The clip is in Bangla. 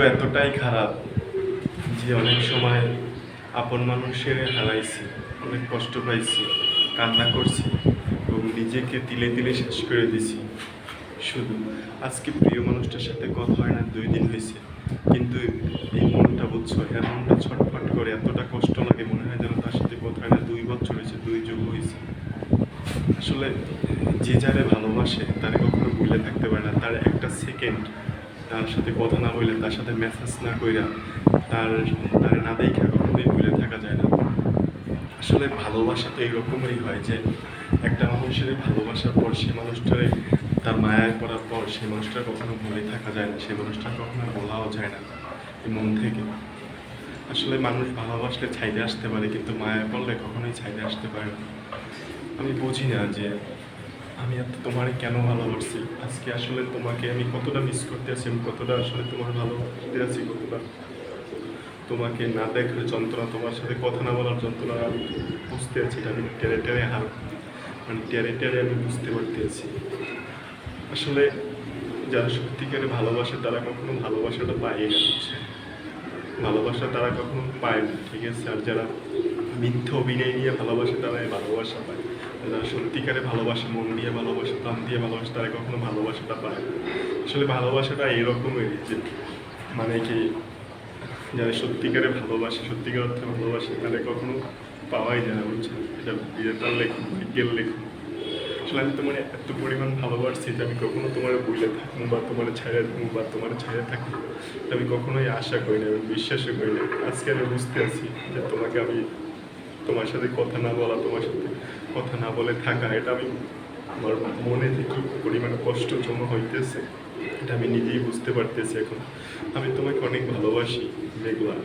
এতটাই খারাপ যে অনেক সময় আপন মানুষের হারাইছি, অনেক কষ্ট পাইছি, কান্না করছি এবং নিজেকে তিলে তিলে শেষ করে দিছি। শুধু আজকে প্রিয় মানুষটার সাথে কথা হয় না, 2 দিন হয়েছে, কিন্তু এই মনটা বুঝছো, এর মনটা ছটফট করে, এতটা কষ্ট লাগে, মনে হয় যেন তার সাথে কথা হয় না 2 বছর হয়েছে, 2 যুগ হয়েছে। আসলে যে যারে ভালোবাসে তারে কখনো ভুলে থাকতে পারে না। তার একটা সেকেন্ড তার সাথে কথা না বললে, তার সাথে মেসেজ না কইরা, তারে না দেখা কখনোই ভুলে থাকা যায় না। আসলে ভালোবাসা তো এইরকমই হয় যে একটা মানুষের ভালোবাসার পর সে মানুষটারে তার মায়ায় পড়ার পর সেই মানুষটা কখনো ভুলে থাকা যায় না, সেই মানুষটা কখনো বলাও যায় না এই মন থেকে। আসলে মানুষ ভালোবাসলে ছাইড়ে আসতে পারে, কিন্তু মায়ায় পড়লে কখনোই ছাইড়ে আসতে পারে না। আমি বুঝি না যে আমি এত তোমারে কেন ভালোবাসছি। আজকে আসলে তোমাকে আমি কতটা মিস করতে আছি, আমি কতটা আসলে তোমার ভালোবাসতে আছি, কতটা তোমাকে না দেখার যন্ত্রণা, তোমার সাথে কথা না বলার যন্ত্রণা আমি বুঝতে আছি। আমি টেরে টেরে মানে টেরে টেরে আমি বুঝতে পারতেছি। আসলে যারা সত্যিকারে ভালোবাসে তারা কখনো ভালোবাসাটা পায় না, ভালোবাসা তারা কখনো পায় না, ঠিক আছে? আর যারা মিথ্যা অভিনয় নিয়ে ভালোবাসে তারা এই ভালোবাসা পায়। যারা সত্যিকারে ভালোবাসে, মন দিয়ে ভালোবাসে, প্রাণ দিয়ে ভালোবাসে, তারা কখনো ভালোবাসাটা পায় না। আসলে ভালোবাসাটা এরকমই যে মানে কি, যারা সত্যিকারে ভালোবাসে, সত্যিকার অর্থে ভালোবাসে, তারা কখনো পাওয়াই যায় না, বুঝছেন? এটা বিয়েটার লেখুন, ভাগ্যের লেখুন। আসলে আমি তোমার এত পরিমাণ ভালোবাসছি যে আমি কখনো তোমার বইলে থাকবো বা তোমার ছায়া থাকবো বা তোমার ছায়া থাকবো, আমি কখনোই আশা করি না, আমি বিশ্বাসও করি না। আজকে আমি বুঝতে আছি যে তোমাকে আমি, তোমার সাথে কথা না বলা, তোমার সাথে কথা না বলে থাকা, এটা আমি আমার মনে থেকে পরিমাণ কষ্ট জমা হইতেছে, এটা আমি নিজেই বুঝতে পারতেছি এখন। আমি তোমাকে অনেক ভালোবাসি মেঘলা।